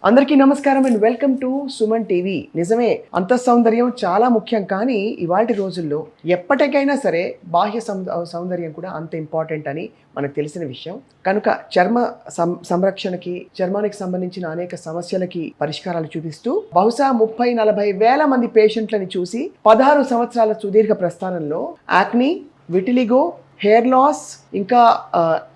అందరికీ నమస్కారం and welcome to Suman TV. నిజమే, అంతఃసౌందర్యం చాలా ముఖ్యం, కానీ ఇవాల్టి రోజుల్లో ఎప్పటికైనా సరే బాహ్య సౌందర్యం కూడా అంత ఇంపార్టెంట్ అని మనకు తెలిసిన విషయం. కనుక చర్మ సంరక్షణకి, చర్మానికి సంబంధించిన అనేక సమస్యలకి పరిష్కారాలు చూపిస్తూ బహుశా 30-40 వేల మంది పేషెంట్లని చూసి 16 సంవత్సరాల సుదీర్ఘ ప్రస్థానంలో యాక్నీ, విటిలిగో, హెయిర్ లాస్, ఇంకా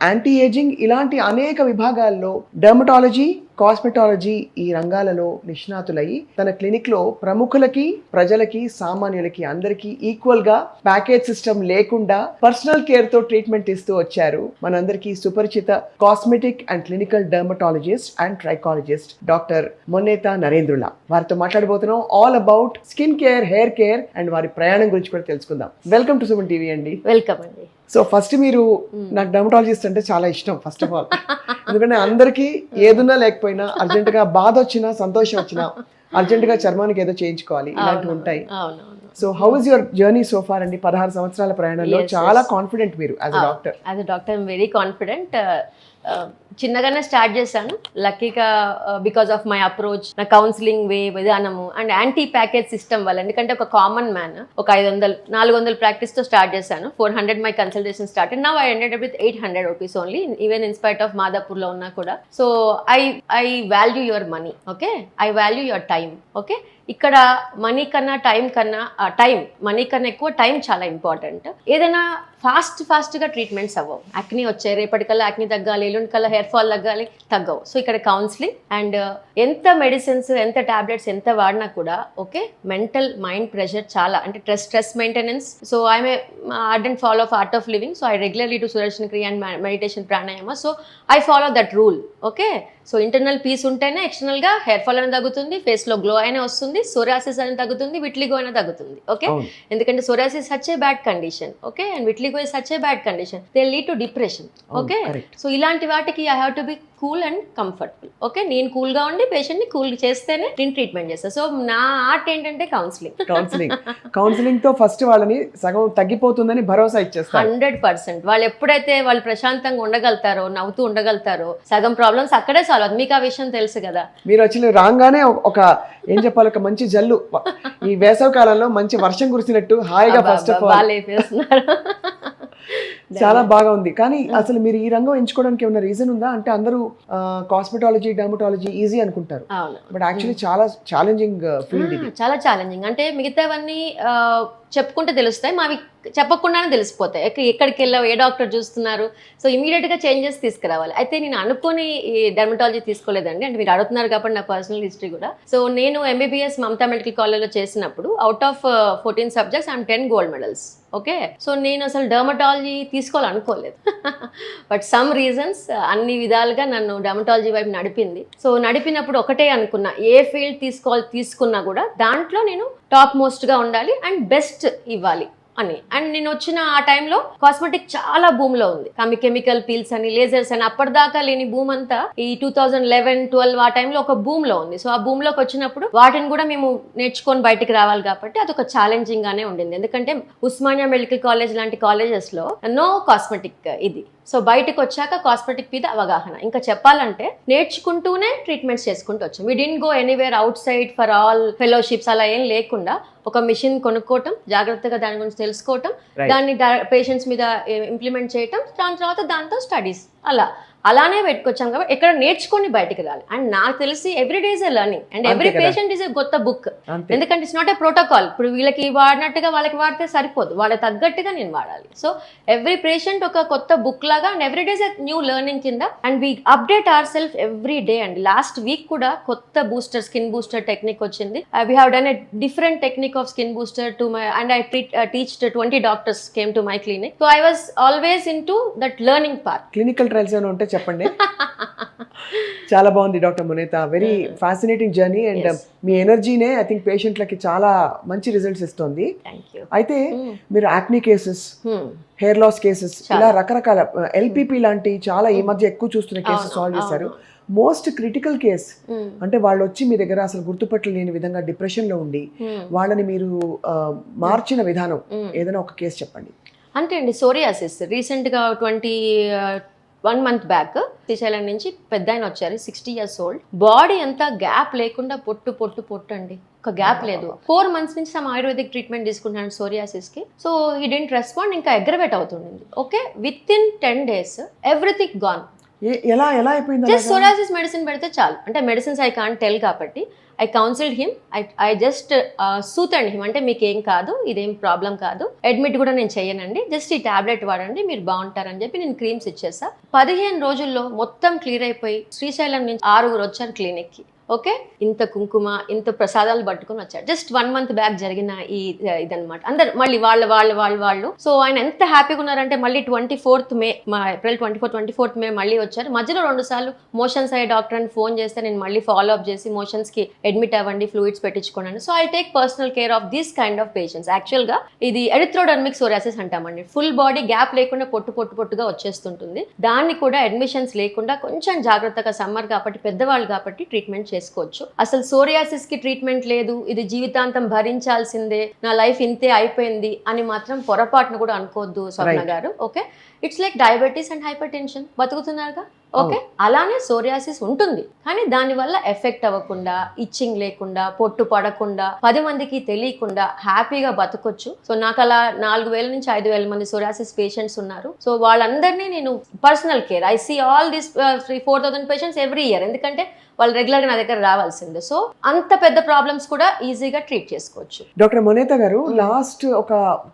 యాంటీ ఏజింగ్ ఇలాంటి అనేక విభాగాల్లో డర్మటాలజీ, కాస్మెటాలజీ ఈ రంగాలలో నిష్ణాతులయ్యి తన క్లినిక్లో ప్రముఖులకి, ప్రజలకి, సామాన్యులకి అందరికీ ఈక్వల్గా ప్యాకేజ్ సిస్టమ్ లేకుండా పర్సనల్ కేర్తో ట్రీట్మెంట్ ఇస్తూ వచ్చారు మనందరికీ సుపరిచిత cosmetic and clinical dermatologist and trichologist doctor Monetha Narendrula. వారితో మాట్లాడబోతున్నాం all about skin care, hair care and వారి ప్రయాణం గురించి కూడా తెలుసుకుందాం. వెల్కమ్ టు సుమన్ టీవీ అండి. వెల్కమ్ అండి. సో ఫస్ట్ మీరు, నాకు డర్మటాలజిస్ట్ అంటే చాలా ఇష్టం ఫస్ట్ ఆఫ్ ఆల్. ఎందుకంటే అందరికీ ఏదున్నా లేకపోయినా అర్జెంటుగా బాధ వచ్చినా, సంతోషం వచ్చినా అర్జెంటుగా చర్మానికి ఏదో చేయించుకోవాలి, ఇలాంటివి ఉంటాయి. So how is your journey so far అండి? 16 సంవత్సరాల ప్రయాణంలో చాలా కాన్ఫిడెంట్ మీరు as a doctor. As a doctor I'm very confident. చిన్నగానే స్టార్ట్ చేశాను. లక్కీగా బికాస్ ఆఫ్ మై అప్రోచ్, నా కౌన్సిలింగ్ విధానము అండ్ యాంటీ ప్యాకేజ్ సిస్టమ్ వల్ల. ఎందుకంటే ఒక కామన్ మ్యాన్ ఒక 500-400 ప్రాక్టీస్తో స్టార్ట్ చేశాను. 400 my consultation start. Now I ended with 800 rupees only, even in spite of మాదాపూర్లో ఉన్నా కూడా. So I value your money, okay, I value your time, okay. ఇక్కడ money కన్నా మనీ కన్నా ఎక్కువ టైం చాలా ఇంపార్టెంట్. ఏదైనా ఫాస్ట్గా ట్రీట్మెంట్స్ అవ్వవు. యాక్నీ వచ్చాయి, రేపటికల్లా యాక్నీ తగ్గాలి, ఎల్లుండి కల్లా హెయిర్ ఫాల్ తగ్గాలి, తగ్గవు. సో ఇక్కడ కౌన్సిలింగ్ అండ్ ఎంత మెడిసిన్స్, ఎంత టాబ్లెట్స్ ఎంత వాడినా కూడా, ఓకే, మెంటల్ మైండ్ ప్రెషర్ చాలా, అంటే stress maintenance. So I'm ardent follow of art of living. So I regularly to Sudarshan Kriya and meditation, pranayama. So I follow that rule, okay. So internal peace ఉంటేనే ఎక్స్టర్నల్గా hair fall అనేది తగ్గుతుంది, ఫేస్లో glow అయినా వస్తుంది, psoriasis అనేది తగ్గుతుంది, విట్లిగో అయినా తగ్గుతుంది, ఓకే. ఎందుకంటే psoriasis such a bad condition, okay, and vitiligo is such a bad condition. They lead to depression, okay. So ఇలాంటి వాటికి I have to be cool and comfortable, okay. నేను కూల్గా ఉండి పేషెంట్ని కూల్ చేస్తేనే నేను ట్రీట్మెంట్ చేస్తాను. సో నా ఆర్ట్ ఏంటంటే కౌన్సిలింగ్ తో ఫస్ట్ వాళ్ళని సగం తగ్గిపోతుందని భరోసా ఇచ్చేస్తారు. 100%. వాళ్ళు ఎప్పుడైతే వాళ్ళు ప్రశాంతంగా ఉండగలుగుతారో, నవ్వుతూ ఉండగలుగుతారో, సగం ప్రాబ్లమ్స్ అక్కడే సాల్వ్ అవుతుంది. మీకు ఆ విషయం తెలుసు కదా. మీరు వచ్చి రాగానే ఒక ఏం చెప్పాలి, ఒక మంచి జల్లు, ఈ వేసవి కాలంలో మంచి వర్షం కురిసినట్టు హాయిగా ఫస్ట్ ఆఫ్ ఆల్ చాలా బాగా ఉంది. కానీ అసలు మీరు ఈ రంగం ఎంచుకోవడానికి ఏమైనా రీజన్ ఉందా? అంటే అందరూ కాస్మెటాలజీ, డర్మటాలజీ ఈజీ అనుకుంటారు, బట్ యాక్చువల్లీ చాలా ఛాలెంజింగ్ ఫీల్డ్ ఇది. చాలా ఛాలెంజింగ్. అంటే మిగతావన్నీ చెప్పుకుంటే తెలుస్తాయి, మావి చెప్పకుండానే తెలిసిపోతాయి. ఎక్కడికి వెళ్ళావు, ఏ డాక్టర్ చూస్తున్నారు, సో ఇమీడియట్గా చేంజెస్ తీసుకురావాలి. అయితే నేను అనుకుని ఈ డర్మటాలజీ తీసుకోలేదండి. అంటే మీరు అడుగుతున్నారు కాబట్టి నా పర్సనల్ హిస్టరీ కూడా. సో నేను ఎంబీబీఎస్ మమతా మెడికల్ కాలేజ్లో చేసినప్పుడు out of 14 subjects I'm 10 gold medals, okay. So నేను అసలు డర్మటాలజీ తీసుకోవాలనుకోలేదు, బట్ సమ్ రీజన్స్ అన్ని విధాలుగా నన్ను డర్మటాలజీ వైపు నడిపింది. సో నడిపినప్పుడు ఒకటే అనుకున్నా, ఏ ఫీల్డ్ తీసుకున్నా కూడా దాంట్లో నేను టాప్ మోస్ట్గా ఉండాలి అండ్ బెస్ట్ ఇవ్వాలి అని. అండ్ నేను వచ్చిన ఆ టైంలో కాస్మెటిక్ చాలా భూమిలో ఉంది. కెమికల్ పీల్స్ అని, లేజర్స్ అని, అప్పటిదాకా లేని భూమి అంతా ఈ 2011-12 ఆ టైంలో ఒక భూమిలో ఉంది. సో ఆ భూమిలోకి వచ్చినప్పుడు వాటిని కూడా మేము నేర్చుకొని బయటికి రావాలి కాబట్టి అదొక ఛాలెంజింగ్ గానే ఉండింది. ఎందుకంటే ఉస్మానియా మెడికల్ కాలేజ్ లాంటి కాలేజెస్ లో నో కాస్మెటిక్ ఇది. సో బయటకు వచ్చాక కాస్మెటిక్ మీద అవగాహన. ఇంకా చెప్పాలంటే నేర్చుకుంటూనే ట్రీట్మెంట్స్ చేసుకుంటూ వచ్చాం. We didn't go anywhere outside for all fellowships అలా ఏం లేకుండా ఒక మిషన్ కొనుక్కోవటం, జాగ్రత్తగా దాని గురించి తెలుసుకోవటం, దాన్ని పేషెంట్స్ మీద ఇంప్లిమెంట్ చేయటం, దాని తర్వాత దాంతో స్టడీస్ అలానే పెట్టుకొచ్చాం కాబట్టి ఎక్కడ నేర్చుకొని బయటకు రాలి. అండ్ నాకు తెలిసి every day is a learning and every patient is a కొత్త బుక్. ఎందుకంటే ఇట్స్ నాట్ ఎ ప్రోటోకాల్. ఇప్పుడు వీళ్ళకి వాడినట్టుగా వాళ్ళకి వాడితే సరిపోదు, వాళ్ళకి తగ్గట్టుగా నేను వాడాలి. సో ఎవ్రీ పేషెంట్ ఒక కొత్త బుక్ లాగా and every day is a new learning కింద. And we update our self every day. And last week కూడా కొత్త బూస్టర్, స్కిన్ బూస్టర్ టెక్నిక్ వచ్చింది. We have done a different technique of skin booster to my, and I teached 20 doctors came to my clinic. So I was always in to that learning part. Clinical trials ఏమైనా ఉంటే చెప్పండి. చాలా బాగుంది doctor Monetha, very fascinating journey. And మీ ఎనర్జీనే I think పేషెంట్లకి చాలా మంచి రిజల్ట్స్ ఇస్తుంది. అయితే మీరు acne cases, hair loss cases, ఇలా రకరకాల ఎల్పిపి లాంటి చాలా ఈ మధ్య ఎక్కువ చూస్తున్న కేసెస్ సాల్వ్ చేశారు. మోస్ట్ క్రిటికల్ కేస్ అంటే వాళ్ళు వచ్చి మీ దగ్గర అసలు గుర్తుపట్టలేని విధంగా డిప్రెషన్ లో ఉండి వాళ్ళని మీరు మార్చిన విధానం ఏదైనా ఒక కేసు చెప్పండి. అంటే అండి, సోరియాసిస్ రీసెంట్గా 1 month బ్యాక్ శ్రీశైలం నుంచి పెద్ద ఆయన వచ్చారు, 60 years ఓల్డ్. బాడీ అంతా గ్యాప్ లేకుండా పొట్టు పొట్టు పొట్టు అండి, ఒక గ్యాప్ లేదు. 4 months నుంచి సమ్ ఆయుర్వేదిక్ ట్రీట్మెంట్ తీసుకుంటున్నాను సోరియాసిస్ కి. సో హీ డెంట్ రెస్పాండ్, ఇంకా అగ్రవేట్ అవుతుంది. Okay, with in 10 days everything gone. ఎలా అయిపోయింది? జస్ట్ సోరియాసిస్ మెడిసిన్ పెడితే చాలు. అంటే మెడిసిన్స్ ఐ కాంట్ టెల్ కాబట్టి I counselled him, I just సూతండి హిమ్, అంటే మీకు ఏం కాదు, ఇదేం ప్రాబ్లం కాదు, అడ్మిట్ కూడా నేను చెయ్యనండి, జస్ట్ ఈ టాబ్లెట్ వాడండి మీరు బాగుంటారని చెప్పి నేను క్రీమ్స్ ఇచ్చేసా. 15 రోజుల్లో మొత్తం క్లియర్ అయిపోయి శ్రీశైలం నుంచి 6 వచ్చారు క్లినిక్ కి. ఓకే, ఇంత కుంకుమ ఇంత ప్రసాదాలు పట్టుకుని వచ్చారు. జస్ట్ 1 month బ్యాక్ జరిగిన ఇదనమాట. అందరు మళ్ళీ వాళ్ళు సో ఆయన ఎంత హ్యాపీగా ఉన్నారంటే మళ్ళీ 24th May, మా ఏప్రిల్ 24th May మళ్ళీ వచ్చారు. మధ్యలో 2 సార్లు మోషన్స్ అయ్యే డాక్టర్ అని ఫోన్ చేస్తే నేను మళ్ళీ ఫాలో అప్ చేసి మోషన్స్ కి అడ్మిట్ అవ్వండి, ఫ్లూయిడ్స్ పెట్టించుకోండి. So I take personal care of these kind of patients. Actual గా ఇది ఎరిథ్రోడర్మిక్ సోరియాసిస్ అంటామండి. ఫుల్ బాడీ గ్యాప్ లేకుండా పొట్టుగా వచ్చేస్తుంటుంది. దాన్ని కూడా అడ్మిషన్స్ లేకుండా కొంచెం జాగ్రత్తగా, సమ్మర్ కాబట్టి పెద్దవాళ్ళు కాబట్టి ట్రీట్మెంట్ చేసుకోవచ్చు. అసలు సోరియాసిస్ కి ట్రీట్మెంట్ లేదు, ఇది జీవితాంతం భరించాల్సిందే, నా లైఫ్ ఇంతే అయిపోయింది అని మాత్రం పొరపాటును కూడా అనుకోవద్దు స్వప్న గారు. Okay, it's like diabetes and hypertension, బతుకుతున్నారుగా. ఓకే, అలానే సోరియాసిస్ ఉంటుంది, కానీ దానివల్ల ఎఫెక్ట్ అవ్వకుండా, ఇచ్చింగ్ లేకుండా, పొట్టు పడకుండా, 10 మందికి తెలియకుండా హ్యాపీగా బతకొచ్చు. సో నాకు అలా 4000 నుంచి 5000 మంది సోరియాసిస్ పేషెంట్స్ ఉన్నారు. సో వాళ్ళందరినీ నేను personal care, I see all this 3,000-4,000 patients every year, ఎందుకంటే వాళ్ళు రెగ్యులర్ గా నా దగ్గర రావాల్సిందే. సో అంత పెద్ద ప్రాబ్లమ్స్ కూడా ఈజీగా ట్రీట్ చేసుకోవచ్చు. డాక్టర్ మొనేత గారు, లాస్ట్ ఒక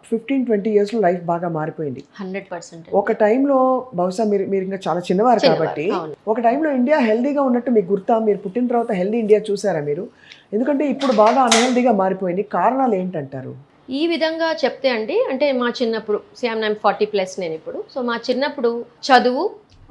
15-20 years లో లైఫ్ బాగా మారిపోయింది. 100%. ఒక టైంలో బహుశా మీరు ఇంకా చాలా చిన్నవారు కాబట్టి, ఒక టైంలో ఇండియా హెల్దీగా ఉన్నట్టు మీకు గుర్తా? మీరు పుట్టిన తర్వాత హెల్దీ ఇండియా చూసారా మీరు? ఎందుకంటే ఇప్పుడు బాగా అన్హెల్దీగా మారిపోయింది. కారణాలు ఏంటంటారు? ఈ విధంగా చెప్తే అండి, అంటే మా చిన్నప్పుడు సేమ్ 40+ నేను ఇప్పుడు. సో మా చిన్నప్పుడు చదువు,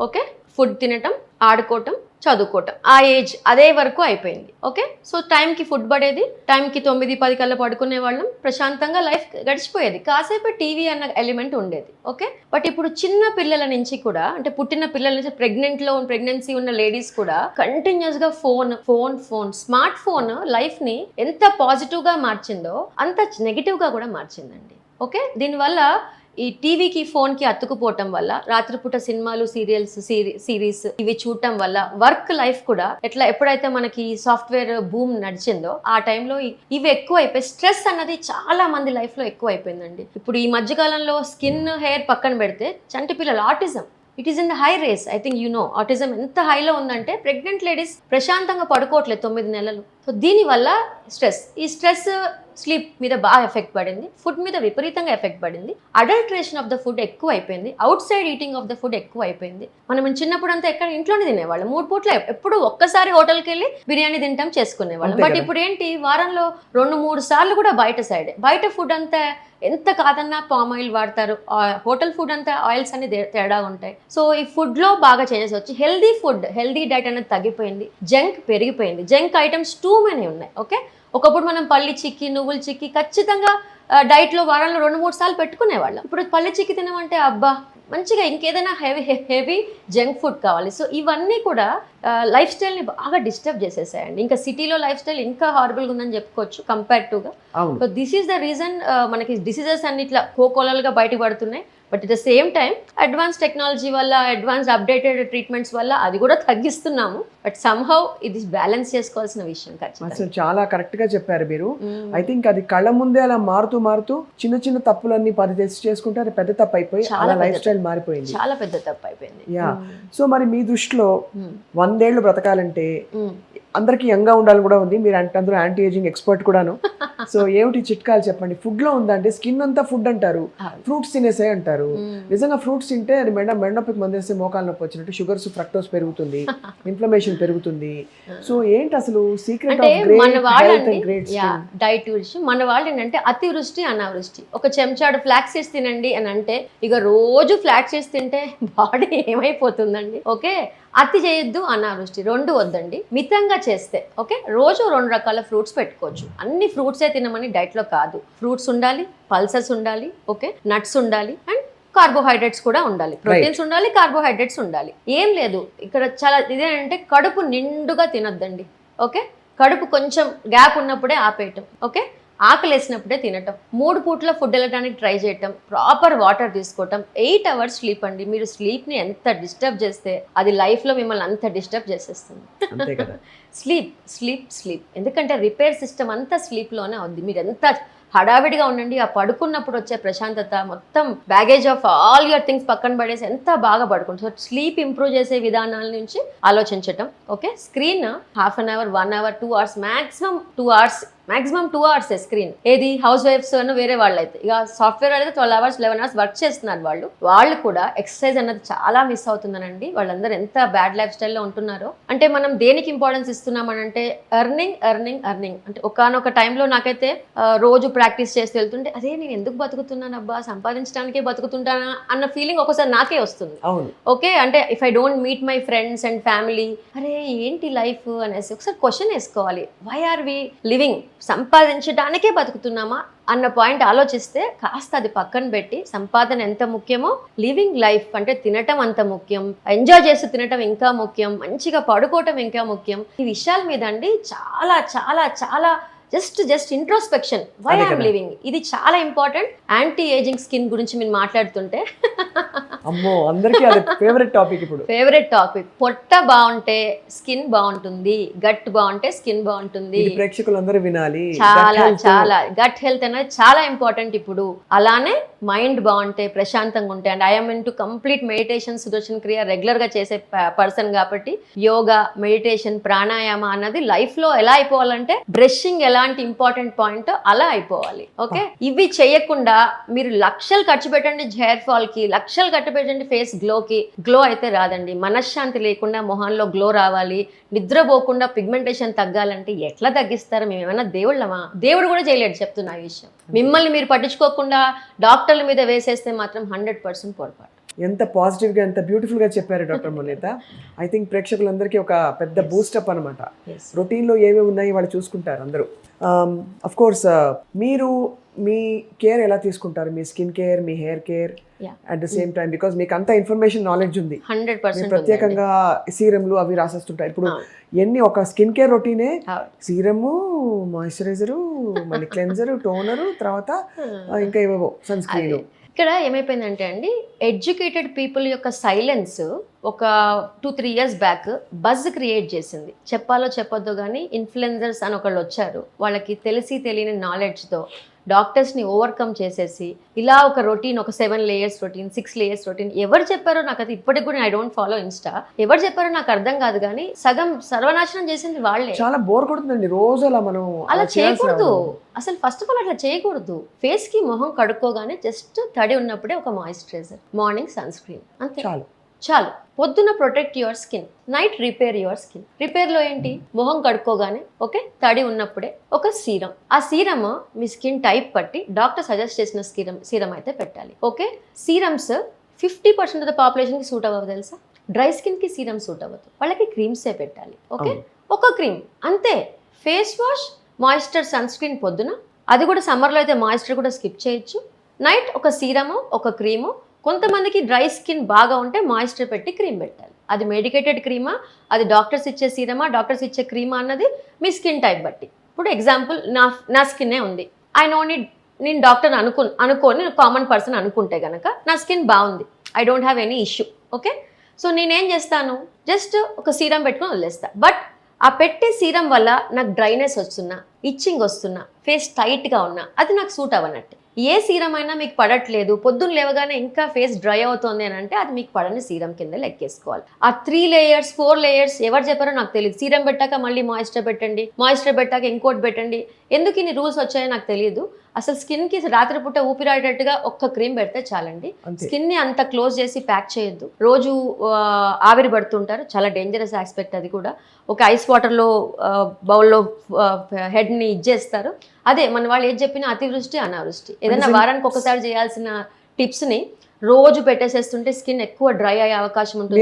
ఓకే, ఫుడ్ తినటం, ఆడుకోవటం, చదువుకోవటం, ఆ ఏజ్ అదే వరకు అయిపోయింది. ఓకే, సో టైంకి ఫుడ్ పడేది, టైంకి 9-10 కల్లా పడుకునే వాళ్ళం, ప్రశాంతంగా లైఫ్ గడిచిపోయేది. కాసేపు టీవీ అన్న ఎలిమెంట్ ఉండేది. ఓకే, బట్ ఇప్పుడు చిన్న పిల్లల నుంచి కూడా, అంటే పుట్టిన పిల్లల నుంచి ప్రెగ్నెన్సీ ఉన్న లేడీస్ కూడా కంటిన్యూస్ గా ఫోన్ స్మార్ట్ ఫోన్ లైఫ్ ని ఎంత పాజిటివ్ గా మార్చిందో అంత నెగిటివ్ గా కూడా మార్చిందండి. ఓకే, దీనివల్ల ఈ టీవీకి ఫోన్కి అతుకుపోవటం వల్ల, రాత్రిపూట సినిమాలు, సిరీస్ ఇవి చూడటం వల్ల వర్క్ లైఫ్ కూడా ఎప్పుడైతే మనకి సాఫ్ట్వేర్ బూమ్ నడిచిందో ఆ టైంలో ఇవి ఎక్కువ అయిపోయి స్ట్రెస్ అన్నది చాలా మంది లైఫ్ లో ఎక్కువ అయిపోయిందండి. ఇప్పుడు ఈ మధ్యకాలంలో స్కిన్, హెయిర్ పక్కన పెడితే చంటి పిల్లలు autism, it is in the high race. I think autism ఎంత హైలో ఉందంటే ప్రెగ్నెంట్ లేడీస్ ప్రశాంతంగా పడుకోవట్లేదు 9 నెలలు. సో దీనివల్ల ఈ స్ట్రెస్ స్లీప్ మీద బాగా ఎఫెక్ట్ పడింది, ఫుడ్ మీద విపరీతంగా ఎఫెక్ట్ పడింది, అడల్ట్రేషన్ ఆఫ్ ద ఫుడ్ ఎక్కువ అయిపోయింది, out side eating of the food ఎక్కువ అయిపోయింది. మనం చిన్నప్పుడు అంతా ఎక్కడ ఇంట్లోనే తినేవాళ్ళం, 3 పూట్ల ఎప్పుడు ఒక్కసారి హోటల్కి వెళ్ళి బిర్యానీ తింటాం చేసుకునేవాళ్ళం. బట్ ఇప్పుడు ఏంటి, వారంలో 2-3 సార్లు కూడా బయట ఫుడ్ అంతా ఎంత కాదన్నా పామ్ ఆయిల్ వాడతారు, హోటల్ ఫుడ్ అంతా ఆయిల్స్ అన్ని తేడా ఉంటాయి. సో ఈ ఫుడ్ లో బాగా చేంజెస్ వచ్చి హెల్దీ డైట్ అనేది తగ్గిపోయింది, జంక్ పెరిగిపోయింది, జంక్ ఐటమ్స్ టూ మెనీ ఉన్నాయి. ఓకే, ఒకప్పుడు మనం పల్లి చిక్కి, నువ్వుల చిక్కి ఖచ్చితంగా డైట్ లో వారంలో 2-3 సార్లు పెట్టుకునేవాళ్ళం. ఇప్పుడు పల్లి చిక్కి తినమంటే అబ్బా మంచిగా ఇంకేదైనా హెవీ జంక్ ఫుడ్ కావాలి. సో ఇవన్నీ కూడా లైఫ్ స్టైల్ని బాగా డిస్టర్బ్ చేసేసాయండి. ఇంకా సిటీలో లైఫ్ స్టైల్ ఇంకా హారబుల్గా ఉందని చెప్పుకోవచ్చు కంపేర్టివ్గా. So this is the reason మనకి డిసీజెస్ అన్ని ఇట్లా కోకోలలుగా బయటకు పడుతున్నాయి. But at the same time advance technology వల్ల, అడ్వాన్స్ అప్డేటెడ్ ట్రీట్మెంట్స్ వల్ల అది కూడా తగ్గిస్తున్నాము. బట్ సమ్హౌ ఇది బ్యాలెన్స్ చేసుకోవాల్సిన విషయం. అసలు చాలా కరెక్ట్ గా చెప్పారు మీరు. ఐ థింక్ అది కళ్ళ ముందే అలా మారుతూ చిన్న తప్పులన్నీ తెలిసి చేసుకుంటే అది పెద్ద తప్పు అయిపోయి చాలా లైఫ్ స్టైల్ మారిపోయింది, చాలా పెద్ద తప్పు అయిపోయింది. యా, సో మరి మీ దృష్టిలో 100 ఏళ్ళు బ్రతకాలంటే అందరికి యంగ్ గా ఉండాలని కూడా ఉంది. మీరు అంటే అందరూ యాంటీ ఏజింగ్ ఎక్స్పర్ట్ కూడాను. సో ఏమిటి చిట్కాలు చెప్పండి? ఫుడ్ లో ఉందంటే స్కిన్ అంతా ఫుడ్ అంటారు, ఫ్రూట్స్ తినేసే అంటారు. నిజంగా ఫ్రూట్స్ తింటే అది మెడనొప్పికి మందేస్తే మోకాలు నొప్పి వచ్చినట్టు, షుగర్స్, ఫ్రక్టోస్ పెరుగుతుంది, ఇన్ఫ్లమేషన్ పెరుగుతుంది. సో ఏంటి అసలు సీక్రెట్ ఆఫ్ గ్రేట్ డైట్ విషయం? మన వాళ్ళు ఏంటంటే అతివృష్టి, అనావృష్టి. ఒక చెంచాడు ఫ్లాక్స్ సీడ్స్ తినండి అని అంటే ఇక రోజు ఫ్లాక్స్ సీడ్స్ తింటే బాడీ ఏమైపోతుందండి? ఓకే, అతి చేయొద్దు, అనావృష్టి 2 వద్దండి. మితంగా చేస్తే ఓకే, రోజు 2 రకాల ఫ్రూట్స్ పెట్టుకోవచ్చు. అన్ని ఫ్రూట్సే తినమని డైట్లో కాదు. ఫ్రూట్స్ ఉండాలి, పల్సెస్ ఉండాలి, ఓకే, నట్స్ ఉండాలి, అండ్ కార్బోహైడ్రేట్స్ కూడా ఉండాలి, ప్రోటీన్స్ ఉండాలి, కార్బోహైడ్రేట్స్ ఉండాలి. ఏం లేదు ఇక్కడ చాలా ఇదేంటంటే కడుపు నిండుగా తినొద్దండి. ఓకే, కడుపు కొంచెం గ్యాప్ ఉన్నప్పుడే ఆపేయటం. ఓకే, ఆకలి వేసినప్పుడే తినటం, 3 పూట్ల ఫుడ్ వెళ్ళడానికి ట్రై చేయటం, ప్రాపర్ వాటర్ తీసుకోవటం, 8 అవర్స్ స్లీప్ అండి. మీరు స్లీప్ని ఎంత డిస్టర్బ్ చేస్తే అది లైఫ్లో మిమ్మల్ని అంత డిస్టర్బ్ చేసేస్తుంది. అంతే కదా. స్లీప్ స్లీప్ స్లీప్, ఎందుకంటే రిపేర్ సిస్టమ్ అంతా స్లీప్లోనే అవుద్ది. మీరు ఎంత హడావిడిగా ఉండండి, ఆ పడుకున్నప్పుడు వచ్చే ప్రశాంతత, మొత్తం baggage of all your things పక్కన పడేసి ఎంత బాగా పడుకుంటుంది. సో స్లీప్ ఇంప్రూవ్ చేసే విధానాల నుంచి ఆలోచించటం. Okay, screen half an hour, 1 hour, 2 hours, maximum 2 hours screen. ఏది హౌస్ వైఫ్స్ వేరే వాళ్ళు అయితే, ఇక సాఫ్ట్వేర్ అయితే 12 అవర్స్ 11 అవర్స్ వర్క్ చేస్తున్నారు. వాళ్ళు కూడా ఎక్సర్సైజ్ అన్నది చాలా మిస్ అవుతుందనండి. వాళ్ళందరూ ఎంత బ్యాడ్ లైఫ్ స్టైల్లో ఉంటున్నారో. అంటే మనం దేనికి ఇంపార్టెన్స్ ఇస్తున్నామనంటే ఎర్నింగ్ ఎర్నింగ్ ఎర్నింగ్. అంటే ఒకానొక టైంలో నాకైతే రోజు ప్రాక్టీస్ చేస్తూ వెళ్తుంటే అదే నేను ఎందుకు బతుకుతున్నాను అబ్బా, సంపాదించడానికే బతుకుతుంటానా అన్న ఫీలింగ్ ఒకసారి నాకే వస్తుంది. ఓకే, అంటే if I don't meet my friends and family, అరే ఏంటి లైఫ్ అనేసి ఒకసారి క్వశ్చన్ వేసుకోవాలి. Why are we living? సంపాదించడానికే బతుకుతున్నామా అన్న పాయింట్ ఆలోచిస్తే కాస్త అది పక్కన పెట్టి సంపాదన ఎంత ముఖ్యమో లివింగ్ లైఫ్ అంటే తినటం అంత ముఖ్యం, ఎంజాయ్ చేస్తూ తినటం ఇంకా ముఖ్యం, మంచిగా పడుకోవటం ఇంకా ముఖ్యం. ఈ విషయాల మీద అండి చాలా చాలా చాలా just introspection, why I'm living, ఇది చాలా ఇంపార్టెంట్. యాంటీ ఏజింగ్ స్కిన్ గురించి మీరు మాట్లాడుతుంటే అమ్మో అందరికీ అది ఫేవరెట్ టాపిక్. ఇప్పుడు ఫేవరెట్ టాపిక్. పొట్ట బాగుంటే స్కిన్ బాగుంటుంది, గట్ బాగుంటే స్కిన్ బాగుంటుంది. ప్రేక్షకులందరూ వినాలి. చాలా చాలా గట్ హెల్త్ అనేది చాలా ఇంపార్టెంట్ ఇప్పుడు. అలానే మైండ్ బాగుంటే, ప్రశాంతంగా ఉంటే, and I'm in to complete meditation, Sudarshan క్రియ రెగ్యులర్ గా చేసే పర్సన్ కాబట్టి యోగా, మెడిటేషన్, ప్రాణాయామ అన్నది లైఫ్ లో ఎలా అయిపోవాలంటే బ్రషింగ్ ఎలాంటి ఇంపార్టెంట్ పాయింట్ అలా అయిపోవాలి. ఓకే, ఇవి చేయకుండా మీరు లక్షలు ఖర్చు పెట్టండి హెయిర్ ఫాల్ కి, లక్షలు ఖర్చు పెట్టండి ఫేస్ గ్లోకి, గ్లో అయితే రాదండి. మనశ్శాంతి లేకుండా మొహంలో గ్లో రావాలి, నిద్రపోకుండా పిగ్మెంటేషన్ తగ్గాలంటే ఎట్లా తగ్గిస్తారు? మేము ఏమైనా దేవుళ్ళమా? దేవుడు కూడా చేయలేడు, చెప్తున్నా ఈ విషయం. మిమ్మల్ని మీరు పట్టించుకోకుండా డాక్టర్ల మీద వేసేస్తే మాత్రం 100% పొరపాటు. ఎంత పాజిటివ్గా, ఎంత బ్యూటిఫుల్గా చెప్పారు డాక్టర్ మునీత. ఐ థింక్ ప్రేక్షకులందరికీ ఒక పెద్ద బూస్టప్ అనమాట. రొటీన్లో ఏమేమి ఉన్నాయి వాళ్ళు చూసుకుంటారు అందరూ. అఫ్ కోర్స్ మీరు మీ కేర్ ఎలా తీసుకుంటారు? మీ స్కిన్ కేర్, మీ hair care at the same time, because మీకు అంత ఇన్ఫర్మేషన్ నాలెడ్జ్ ఉంది. 100% ప్రత్యేకంగా సీరమ్లు అవి రాసేస్తుంటారు. ఇప్పుడు ఎన్ని ఒక స్కిన్ కేర్ రొటీనే, సీరము, మాయిశ్చరైజరు, మళ్ళీ క్లెన్జర్, టోనరు, తర్వాత ఇంకా ఏవేవో సన్ స్క్రీన్. ఇక్కడ ఏమైపోయిందంటే అండి, ఎడ్యుకేటెడ్ పీపుల్ యొక్క సైలెన్స్ ఒక 2-3 ఇయర్స్ బ్యాక్ బజ్ క్రియేట్ చేసింది. చెప్పాలో చెప్పొద్దు కానీ ఇన్ఫ్లుయెన్సర్స్ అని ఒకళ్ళు వచ్చారు. వాళ్ళకి తెలిసి తెలియని నాలెడ్జ్తో డాక్టర్స్ని ఓవర్కమ్ చేసేసి ఇలా ఒక రొటీన్, ఒక 7 లేయర్స్ రొటీన్, 6 లేయర్స్ రొటీన్, ఎవరు చెప్పారో నాకు అది ఇప్పటికి కూడా ఐ డోంట్ ఫాలో ఇన్స్టా. ఎవరు చెప్పారో నాకు అర్థం కాదు కానీ సగం సర్వనాశనం చేసింది వాళ్ళే. చాలా బోర్ కొడుతుందండి రోజు అలా మనం అలా చేయకూడదు. అసలు ఫస్ట్ ఆఫ్ ఆల్ అట్లా చేయకూడదు. ఫేస్ కి మొహం కడుక్కోగానే జస్ట్ తడి ఉన్నప్పుడే ఒక మాయిశ్చరైజర్, మార్నింగ్ సన్ స్క్రీన్, అంతే చాలు. పొద్దున protect your skin, night repair your skin. రిపేర్లో ఏంటి? మొహం కడుక్కోగానే ఓకే తడి ఉన్నప్పుడే ఒక సీరం. ఆ సీరమ్ మీ స్కిన్ టైప్ పట్టి డాక్టర్ సజెస్ట్ చేసిన సీరం అయితే పెట్టాలి. ఓకే, సీరమ్స్ 50% ఆఫ్ ద పాపులేషన్కి సూట్ అవ్వదు తెలుసా. డ్రై స్కిన్కి సీరం సూట్ అవ్వదు, వాళ్ళకి క్రీమ్సే పెట్టాలి. ఓకే, ఒక క్రీమ్ అంతే. Face wash, moisture, sunscreen పొద్దున, అది కూడా సమ్మర్లో అయితే మాయిశ్చర్ కూడా స్కిప్ చేయొచ్చు. నైట్ ఒక సీరము, ఒక క్రీము. కొంతమందికి డ్రై స్కిన్ బాగా ఉంటే మాయిశ్చర్ పెట్టి క్రీమ్ పెట్టాలి. అది మెడికేటెడ్ క్రీమా, అది డాక్టర్స్ ఇచ్చే సీరమా, డాక్టర్స్ ఇచ్చే క్రీమా అన్నది మీ స్కిన్ టైప్ బట్టి. ఇప్పుడు ఎగ్జాంపుల్ నా స్కిన్నే ఉంది, ఐ నో నేను డాక్టర్ అనుకోని కామన్ పర్సన్ అనుకుంటే కనుక నా స్కిన్ బాగుంది, I don't have any issue. Okay, so నేనేం చేస్తాను, జస్ట్ ఒక సీరం పెట్టుకొని వదిలేస్తా. బట్ ఆ పెట్టే సీరం వల్ల నాకు డ్రైనెస్ వస్తున్నా, ఇచ్చింగ్ వస్తున్నా, ఫేస్ టైట్గా ఉన్నా, అది నాకు సూట్ అవ్వనట్టు. ఏ సీరం అయినా మీకు పడట్లేదు, పొద్దున్న లేవగానే ఇంకా ఫేస్ డ్రై అవుతుంది అని అంటే అది మీకు పడని సీరం కింద లెక్కేసుకోవాలి. ఆ 3 లేయర్స్ 4 లేయర్స్ ఎవరు చెప్పారో నాకు తెలియదు. సీరం పెట్టాక మళ్ళీ మాయిశ్చర్ పెట్టండి, మాయిశ్చర్ పెట్టాక ఇంకోటి పెట్టండి, ఎందుకు ఇన్ని రూల్స్ వచ్చాయో నాకు తెలియదు. అసలు స్కిన్కి రాత్రిపూట ఊపిరాడేటట్టుగా ఒక్క క్రీమ్ పెడితే చాలండి. స్కిన్ని అంత క్లోజ్ చేసి ప్యాక్ చేయొద్దు. రోజు ఆవిరి పడుతుంటారు, చాలా డేంజరస్ ఆస్పెక్ట్ అది కూడా. ఒక ఐస్ వాటర్లో బౌల్లో హెడ్ని ఇచ్చేస్తారు. అదే మన వాళ్ళు ఏది చెప్పినా అతివృష్టి అనావృష్టి. ఏదైనా వారానికి ఒకసారి చేయాల్సిన టిప్స్ని రోజు పెట్టేసేస్తుంటే స్కిన్ ఎక్కువ డ్రై అయ్యే అవకాశం ఉంటుంది.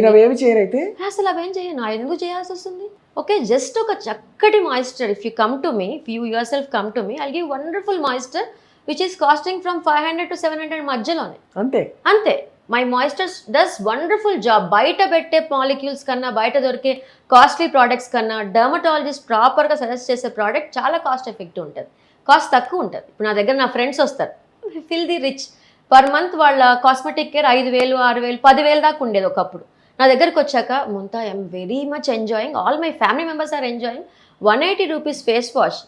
అసలు అవేం చేయను, ఎందుకు చేయాల్సి వస్తుంది? ఓకే, జస్ట్ ఒక చక్కటి moisture. If you come to me, if you your self come to me, I'll give wonderful moisture which is costing from 500 to 700 మధ్యలోనే. అంతే. My moisture does wonderful job. బయట పెట్టే మాలిక్యూల్స్ కన్నా, బయట దొరికే కాస్ట్లీ ప్రోడక్ట్స్ కన్నా డర్మటాలజిస్ట్ ప్రాపర్గా suggest చేసే ప్రోడక్ట్ చాలా కాస్ట్ ఎఫెక్టివ్ ఉంటుంది. కాస్ట్ తక్కువ ఉంటుంది. ఇప్పుడు నా దగ్గర నా ఫ్రెండ్స్ వస్తారు, fill the rich, per month వాళ్ళ కాస్మెటిక్ కేర్ 5,000, 6,000, 10,000 దాకా ఉండేది ఒకప్పుడు. నా దగ్గరకు వచ్చాక ముంతా I'm very much enjoying, all my family members are enjoying 180 rupees face wash.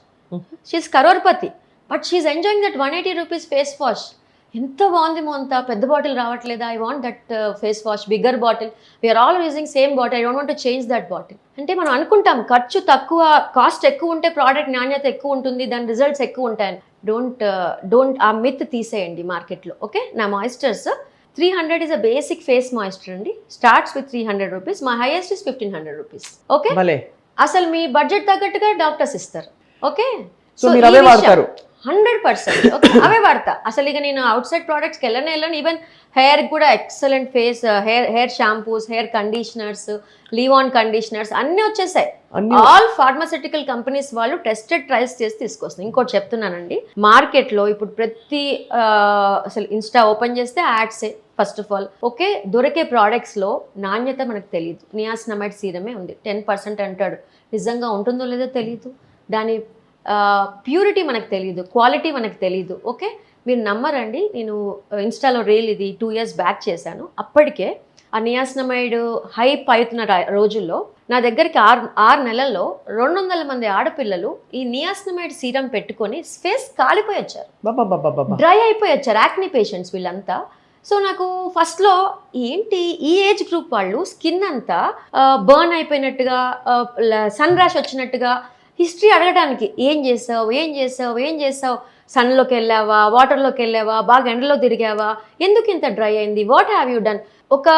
She's crorepati but she's enjoying that 180 rupees face wash. ఎంత బాగుంది మోంతా, పెద్ద బాటిల్ రావట్లేదా, I want that face wash, bigger bottle, we're all using same bottle, I don't want to change that bottle. అంటే మనం అనుకుంటాం ఖర్చు తక్కువ, కాస్ట్ ఎక్కువ ఉంటే ప్రోడక్ట్ నాణ్యత ఎక్కువ ఉంటుంది, దాని రిజల్ట్స్ ఎక్కువ ఉంటాయని. డోంట్ ఆ మిత్ తీసేయండి మార్కెట్లో. ఓకే, నా moistures 300 is a basic face moisture అండి, starts with 300 rupees, my highest is 1,500 rupees. Okay, అసలు మీ బడ్జెట్ తగ్గట్టుగా డాక్టర్స్ ఇస్తారు. ఓకే, సో మీరు అవే వాడతారు 100%. ఓకే, అవే వాడతా. అసలు ఇక నేను అవుట్ సైడ్ ప్రోడక్ట్స్కి వెళ్ళను. ఈవెన్ హెయిర్ కూడా excellent face hair shampoos, hair conditioners, leave on conditioners అన్నీ వచ్చేసాయి. ఆల్ ఫార్మాసిటికల్ కంపెనీస్ వాళ్ళు టెస్టెడ్ ట్రయల్స్ చేసి తీసుకొస్తున్నారు. ఇంకోటి చెప్తున్నానండి, మార్కెట్లో ఇప్పుడు ప్రతి అసలు ఇన్స్టా ఓపెన్ చేస్తే యాడ్సే ఫస్ట్ ఆఫ్ ఆల్. ఓకే, దొరికే ప్రోడక్ట్స్లో నాణ్యత మనకు తెలియదు. నియాసినమైడ్ సీరమే ఉంది, 10% అంటాడు, నిజంగా ఉంటుందో లేదో తెలియదు. దాని ప్యూరిటీ మనకు తెలియదు, క్వాలిటీ మనకు తెలియదు. ఓకే, మీరు నమ్మరండి, నేను ఇన్స్టాలో రీల్ ఇది 2 years బ్యాక్ చేశాను. అప్పటికే ఆ నియాసినమైడ్ హైప్ అవుతున్న రోజుల్లో నా దగ్గరికి 6 నెలల్లో 200 మంది ఆడపిల్లలు ఈ నియాసినమైడ్ సీరం పెట్టుకొని ఫేస్ కాలిపోయి వచ్చారు, డ్రై అయిపోయి వచ్చారు, యాక్ని పేషెంట్స్ వీళ్ళంతా. సో నాకు ఫస్ట్లో ఏంటి ఈ ఏజ్ గ్రూప్ వాళ్ళు స్కిన్ అంతా బర్న్ అయిపోయినట్టుగా, సన్ ర్యాష్ వచ్చినట్టుగా హిస్టరీ అడగడానికి, ఏం చేసావు, సన్లోకి వెళ్ళావా, వాటర్లోకి వెళ్ళావా, బాగా ఎండలో తిరిగావా, ఎందుకు ఇంత డ్రై అయింది, వాట్ హ్యావ్ యూ డన్. ఒక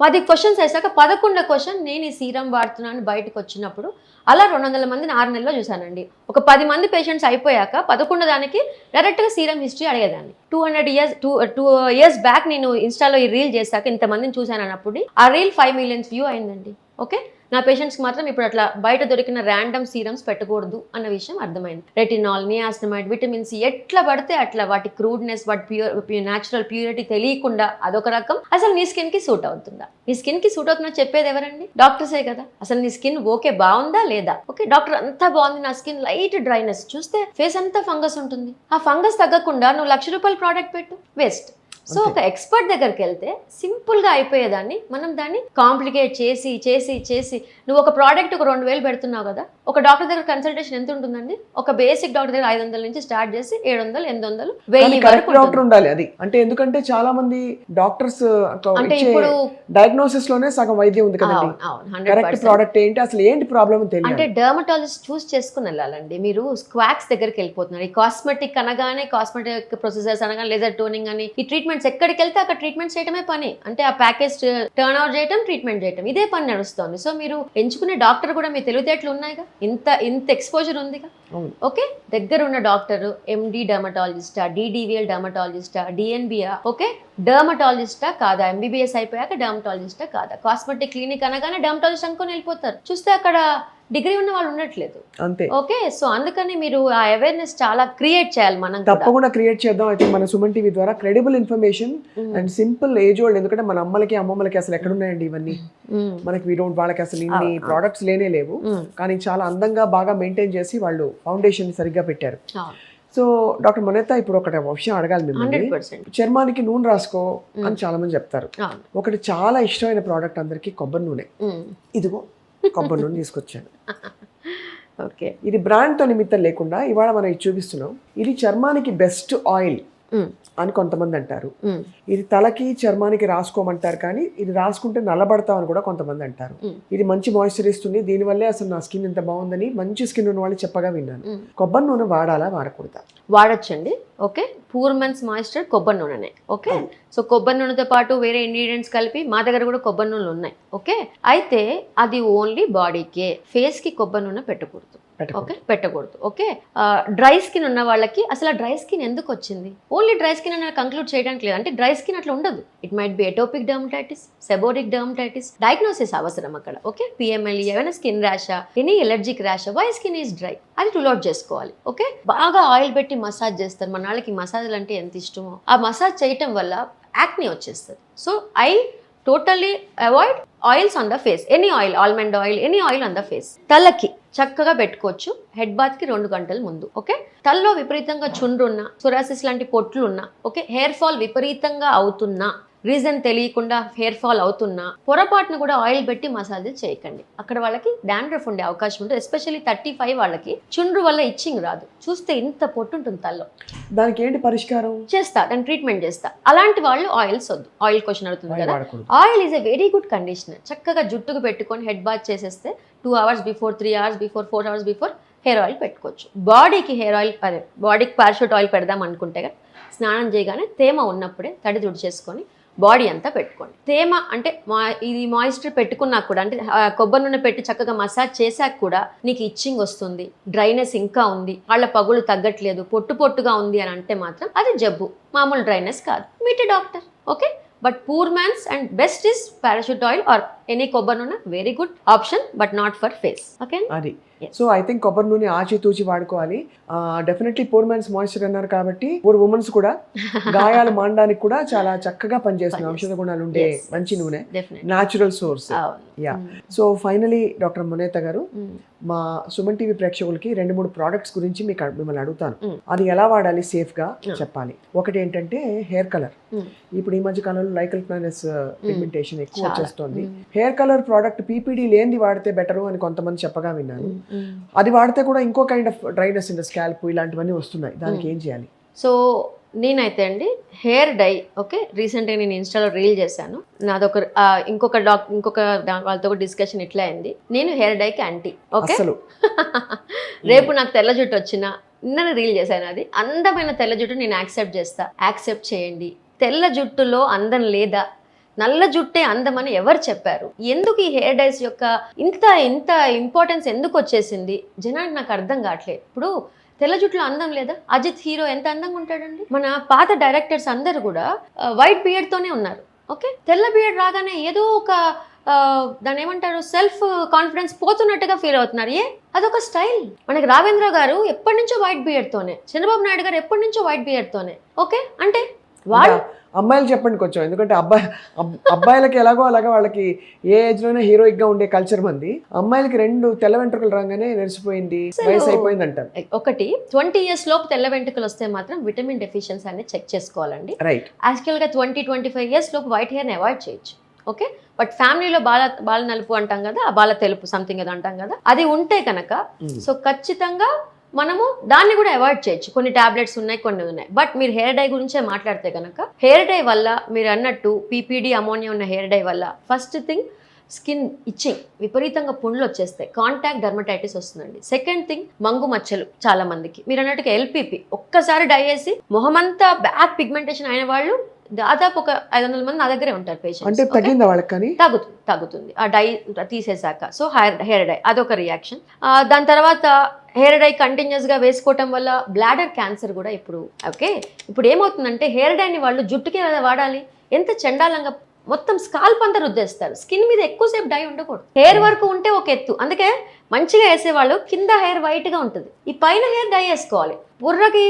10 క్వశ్చన్స్ వేసాక 11వ క్వశ్చన్ నేను ఈ సీరం వాడుతున్నాను బయటకు వచ్చినప్పుడు. అలా 200 మందిని 6 నెలల్లో చూశానండి. ఒక 10 మంది పేషెంట్స్ అయిపోయాక 11వ దానికి డైరెక్ట్గా సీరం హిస్టరీ అడిగేదాన్ని. 2 years బ్యాక్ నేను ఇన్స్టాలో ఈ రీల్ చేశాక ఇంతమందిని చూశాను అన్నప్పుడు ఆ రీల్ 5 million వ్యూ అయిందండి. ఓకే, నా పేషెంట్స్కి మాత్రం ఇప్పుడు అట్లా బయట దొరికిన ర్యాండమ్ సీరమ్స్ పెట్టకూడదు అన్న విషయం అర్థమైంది. రెటినాల్, నియాసినమైడ్, విటమిన్ సి ఎట్లా పడితే అట్లా, వాటి క్రూడ్నెస్, వాటి న్యాచురల్ ప్యూరిటీ తెలియకుండా అదొక రకం. అసలు నీ స్కిన్కి సూట్ అవుతుందా, నీ స్కిన్కి సూట్ అవుతుందా చెప్పేది ఎవరండి? డాక్టర్సే కదా. అసలు నీ స్కిన్ ఓకే బాగుందా లేదా? ఓకే, డాక్టర్ అంతా బాగుంది, నా స్కిన్ లైట్ డ్రైనెస్, చూస్తే ఫేస్ అంతా ఫంగస్ ఉంటుంది. ఆ ఫంగస్ తగ్గకుండా నువ్వు ₹1,00,000 ప్రోడక్ట్ పెట్టు, వేస్ట్. సో ఒక ఎక్స్పర్ట్ దగ్గరికి వెళ్తే సింపుల్గా అయిపోయేదాన్ని, మనం దాన్ని కాంప్లికేట్ చేసి చేసి చేసి నువ్వు ఒక ప్రోడక్ట్ ఒక 2,000 పెడుతున్నావు కదా, ఒక డాక్టర్ దగ్గర కన్సల్టేషన్ ఎంత ఉంటుందండి? ఒక బేసిక్ డాక్టర్ దగ్గర 500 నుంచి స్టార్ట్ చేసి 700, 800, 1000 వరకు డాక్టర్ ఉండాలి. అది అంటే ఎందుకంటే చాలా మంది డాక్టర్స్ అంటే ఇప్పుడు డయాగ్నోసిస్ లోనే సగం వైద్యం ఉంది కదండి. కరెక్ట్ ప్రోడక్ట్ ఏంటి, అసలు ఏంటి ప్రాబ్లమ్ తెలియదు. అంటే డర్మటాలజిస్ట్ చూస్ చేసుకుని వెళ్ళాలండి. మీరు స్క్వాక్స్ దగ్గరికి వెళ్ళిపోతున్నారు. ఈ కాస్మెటిక్ అనగానే, కాస్మెటిక్ ప్రొసెసర్స్ అనగానే, లేజర్ టోనింగ్ అని, ఈ ట్రీట్మెంట్స్ ఎక్కడికి వెళ్తే అక్కడ ట్రీట్మెంట్ చేయడమే పని. అంటే ఆ ప్యాకేజ్ టర్న్ అవుట్ చేయడం, ట్రీట్మెంట్ చేయడం, ఇదే పని నడుస్తుంది. సో మీరు ఎంచుకునే డాక్టర్ కూడా మీ తెలివితేటలు ఉన్నాయిగా, ఇంత ఎక్స్పోజర్ ఉందిగా. ఓకే, దగ్గర ఉన్న డాక్టర్ ఎండి డర్మటాలజిస్టా, డిడివిఎల్ డర్మటాలజిస్టా, డిఎన్బియా, ఓకే, డర్మటాలజిస్టా కాదా, ఎంబీబీఎస్ అయిపోయాక డర్మటాలజిస్టా కాదా, కాస్మెటిక్ క్లినిక్ అనగానే డర్మటాలజిస్ట్ అనుకొని వెళ్ళిపోతారు. చూస్తే అక్కడ డిగ్రీ ఉన్న వాళ్ళు ఉండట్లేదు. అంతే. ఓకే, సో అందుకని మీరు ఆ అవేర్నెస్ చాలా క్రియేట్ చేయాలి. మనం తప్పకుండా క్రియేట్ చేద్దాం. అయితే మన సుమన్ టీవీ ద్వారా credible information and simple age old, ఎందుకంటే మన అమ్మలకి అమ్మమ్మలకి అసలు ఎక్కడ ఉన్నాయండి ఇవన్నీ, మనకి వాళ్ళకి అసలు ఇన్ని ప్రోడక్ట్స్ లేనే లేవు, కానీ చాలా అందంగా బాగా మెయింటైన్ చేసి వాళ్ళు ఫౌండేషన్ సరిగ్గా పెట్టారు. సో డాక్టర్ మొనెత్తా, ఇప్పుడు ఒకటి విషయం అడగాలి మిమ్మల్ని. చర్మానికి నూనె రాసుకో అని చాలా మంది చెప్తారు. ఒకటి చాలా ఇష్టమైన ప్రోడక్ట్ అందరికి, కొబ్బరి నూనె. ఇదిగో కొబ్బరి నూనె తీసుకొచ్చాను. ఓకే, ఇది బ్రాండ్తో నిమిత్తం లేకుండా ఇవాళ మనం ఇది చూపిస్తున్నాం. ఇది చర్మానికి బెస్ట్ ఆయిల్ అని కొంతమంది అంటారు. ఇది తలకి చర్మానికి రాసుకోమంటారు, కానీ ఇది రాసుకుంటే నల్లబడతాం అని కూడా కొంతమంది అంటారు. ఇది మంచి మాయిశ్చర్ ఇస్తుంది, దీనివల్లే అసలు నా స్కిన్ ఎంత బాగుందని మంచి స్కిన్ ఉన్న వాళ్ళు చెప్పగా విన్నాను. కొబ్బరి నూనె వాడాలా వాడకూడదా? వాడచ్చండి. ఓకే, పూర్ మెన్స్ మాయిశ్చర్ కొబ్బరి నూనెనే. ఓకే, సో కొబ్బరి నూనెతో పాటు వేరే ఇంగ్రీడియంట్స్ కలిపి మా దగ్గర కూడా కొబ్బరి నూనెలు ఉన్నాయి. ఓకే, అయితే అది ఓన్లీ బాడీకే, ఫేస్ కి కొబ్బరి నూనె పెట్టకూడదు. ఓకే, పెట్టకూడదు. ఓకే, డ్రై స్కిన్ ఉన్న వాళ్ళకి అసలు డ్రై స్కిన్ ఎందుకు వచ్చింది, ఓన్లీ డ్రై స్కిన్ అని కంక్లూడ్ చేయడానికి లేదు. అంటే డ్రై స్కిన్ అట్లా ఉండదు. It might be atopic dermatitis, seborrheic dermatitis, diagnosis అవసరం అక్కడ. ఓకే, పిఎంఎల్, ఏమైనా స్కిన్ ర్యాషా, ఎనీ ఎలర్జిక్ ర్యాషా, వై స్కిన్ ఈజ్ డ్రై, అది రూల్ అవుట్ చేసుకోవాలి. ఓకే, బాగా ఆయిల్ పెట్టి మసాజ్ చేస్తారు. మన వాళ్ళకి మసాజ్లు అంటే ఎంత ఇష్టమో, ఆ మసాజ్ చేయటం వల్ల యాక్ని వచ్చేస్తుంది. So I totally avoid oils on the face, any oil, almond oil, any oil on the face. తలకి చక్కగా పెట్టుకోవచ్చు. హెడ్ బాత్ కి 2 గంటల ముందు. ఓకే, తల్లో విపరీతంగా చుండ్రున్నా, సొరాసిస్ లాంటి పొట్లున్నా, ఓకే, హెయిర్ ఫాల్ విపరీతంగా అవుతున్నా, రీజన్ తెలియకుండా హెయిర్ ఫాల్ అవుతున్నా, పొరపాటును కూడా ఆయిల్ పెట్టి మసాజ్ చేయకండి. అక్కడ వాళ్ళకి డాండ్రఫ్ ఉండే అవకాశం ఉంటుంది. ఎస్పెషల్లీ 35 వాళ్ళకి చుండ్రు వల్ల ఇచ్చింగ్ రాదు. చూస్తే ఇంత పొట్టు ఉంటుంది తల్లో. దానికి ఏంటి పరిష్కారం? చేస్తా, దాని ట్రీట్మెంట్ చేస్తా. అలాంటి వాళ్ళు ఆయిల్స్ వద్దు. ఆయిల్ క్వశ్చన్ అవుతుంది కదా. వాడకూడదు. Oil is a very good conditioner. చక్కగా జుట్టుకు పెట్టుకొని హెడ్ బాత్ చేసేస్తే 2 hours before, 3 hours before, 4 hours before hair oil పెట్టుకోవచ్చు. బాడీకి హెయిర్ ఆయిల్, అదే బాడీకి పారాషూట్ ఆయిల్ పెడదాం అనుకుంటే స్నానం చేయగానే తేమ ఉన్నప్పుడే తడి తుడి చేసుకొని బాడీ అంతా పెట్టుకోండి. తేమ అంటే ఇది మాయిశ్చర్ పెట్టుకున్నా కూడా, అంటే కొబ్బరి నూనె పెట్టి చక్కగా మసాజ్ చేశాక కూడా నీకు ఇచ్చింగ్ వస్తుంది, డ్రైనెస్ ఇంకా ఉంది, వాళ్ళ పగులు తగ్గట్లేదు, పొట్టుగా ఉంది అని అంటే మాత్రం అది జబ్బు, మామూలు డ్రైనెస్ కాదు. Meet doctor. Okay, but poor man's and best is parachute oil or any కొబ్బరి నూనె. Very good option, but not for face. Okay, అది సో ఐ థింక్ కొబ్బరి నూనె ఆచితూచి వాడుకోవాలి. డెఫినెట్లీ పూర్ మ్యాన్స్ మాయిశ్చర్ అన్నారు కాబట్టి పూర్ ఉమెన్స్ కూడా గాయాలు మానడానికి కూడా చాలా చక్కగా పనిచేస్తుంది. ఔషధ గుణాలు ఉండే మంచి నూనె, natural source. Yeah, so finally doctor Monetha గారు, మా సుమన్ టీవీ ప్రేక్షకులకి 2-3 ప్రోడక్ట్స్ గురించి మిమ్మల్ని అడుగుతాను. అది ఎలా వాడాలి సేఫ్ గా చెప్పాలి. ఒకటి ఏంటంటే హెయిర్ కలర్. ఇప్పుడు ఈ మధ్య కాలంలో లైకల్ ప్లానెస్ పిగ్మెంటేషన్ ఎక్కువ వచ్చేస్తుంది. హెయిర్ కలర్ ప్రోడక్ట్ పీపీడీ లేనిది వాడితే బెటరు అని కొంతమంది చెప్పగా విన్నాను. అది వాడితే కూడా ఇంకో kind of dryness in the scalp ఇలాంటివన్నీ వస్తున్నాయి. దానికి ఏం చేయాలి? సో నేనైతే అండి హెయిర్ డై, ఓకే, రీసెంట్గా నేను ఇన్స్టాలో రీల్ చేశాను. నాదొక ఇంకొక వాళ్ళతో డిస్కషన్ ఇట్లా అయింది. నేను హెయిర్ డైకి యాంటీ. ఓకే, రేపు నాకు తెల్ల జుట్టు వచ్చినా, నిన్న రీల్ చేశాను, అది అందమైన తెల్ల జుట్టు నేను యాక్సెప్ట్ చేయండి. తెల్ల జుట్టులో అందం లేదా, నల్ల జుట్టే అందమని ఎవరు చెప్పారు? ఎందుకు ఈ హెయిర్ డైస్ యొక్క ఇంత ఇంపార్టెన్స్ ఎందుకు వచ్చేసింది జనానికి నాకు అర్థం కావట్లేదు. ఇప్పుడు తెల్ల జుట్టులో అందం లేదా? అజిత్ హీరో ఎంత అందంగా ఉంటాడండి. మన పాత డైరెక్టర్స్ అందరు కూడా వైట్ బియర్డ్ తోనే ఉన్నారు. ఓకే, తెల్ల బియర్డ్ రాగానే ఏదో ఒక దాని ఏమంటారు, సెల్ఫ్ కాన్ఫిడెన్స్ పోతున్నట్టుగా ఫీల్ అవుతున్నారు. అదొక స్టైల్. మనకి రాఘవేంద్ర గారు ఎప్పటి నుంచో వైట్ బియర్డ్ తోనే, చంద్రబాబు నాయుడు గారు ఎప్పటి నుంచో వైట్ బియర్డ్ తోనే. ఓకే, అంటే వాళ్ళు అమ్మాయిలు చెప్పండి కొంచెం, ఎందుకంటే అబ్బాయిలకి ఎలాగో అలాగా వాళ్ళకి ఏ ఏజ్ లోనే హీరోయిక్ గా ఉండే కల్చర్ మంది. అమ్మాయిలకి 2 తెల్ల వెంట్రుకలు రాగానే నెరిసిపోయింది, వయసు అయిపోయింది అంటారు. ఒకటి 20 years లోపు తెల్ల వెంట్రుకలు వస్తే మాత్రం విటమిన్ డెఫిషియన్సీ అనేది చెక్ చేసుకోవాలండి. రైట్. యాక్చువల్ గా 20-25 years లోపు వైట్ హెయిర్ ని అవాయిడ్ చేయొచ్చు. ఓకే, బట్ ఫ్యామిలీలో బాల నలుపు అంటాం కదా, ఆ బాల తెలుపు సంథింగ్ ఏదో అంటాం కదా, అది ఉంటే కనుక సో ఖచ్చితంగా మనము దాన్ని కూడా అవాయిడ్ చేయొచ్చు. కొన్ని టాబ్లెట్స్ ఉన్నాయి, కొన్ని ఉన్నాయి. బట్ మీరు హెయిర్ డై గురించే మాట్లాడితే కనుక హెయిర్ డై వల్ల మీరు అన్నట్టు పీపీడీ అమోనియా ఉన్న హెయిర్ డై వల్ల ఫస్ట్ థింగ్ స్కిన్ ఇచ్చింగ్, విపరీతంగా పుండ్లు వచ్చేస్తాయి, కాంటాక్ట్ డర్మటైటిస్ వస్తుందండి. సెకండ్ థింగ్ మంగు మచ్చలు. చాలా మందికి మీరు అన్నట్టుగా ఎల్పీపీ ఒక్కసారి డై వేసి మొహమంతా బ్యాక్ పిగ్మెంటేషన్ అయిన వాళ్ళు దాదాపు ఒక 500 మంది నా దగ్గరే ఉంటారు పేషెంట్స్. అంటే తగ్గిందా వాళ్ళకి? కానీ తగ్గుతుంది ఆ డై తీసేసాక. సో హెయిర్ డై అదొక రియాక్షన్. దాని తర్వాత హెయిర్ డై కంటిన్యూస్ గా వేసుకోవటం వల్ల బ్లాడర్ క్యాన్సర్ కూడా ఇప్పుడు ఏమవుతుందంటే హెయిర్ డైని వాళ్ళు జుట్టుకి వాడాలి, ఎంత చండాలంగా మొత్తం స్కాల్ప్ అంతా రుద్దేస్తారు. స్కిన్ మీద ఎక్కువసేపు డై ఉండకూడదు. హెయిర్ వరకు ఉంటే ఒక ఎత్తు, అందుకే మంచిగా వేసేవాళ్ళు కింద హెయిర్ వైట్ గా ఉంటుంది, ఈ పైన హెయిర్ డై వేసుకోవాలి. బుర్రకి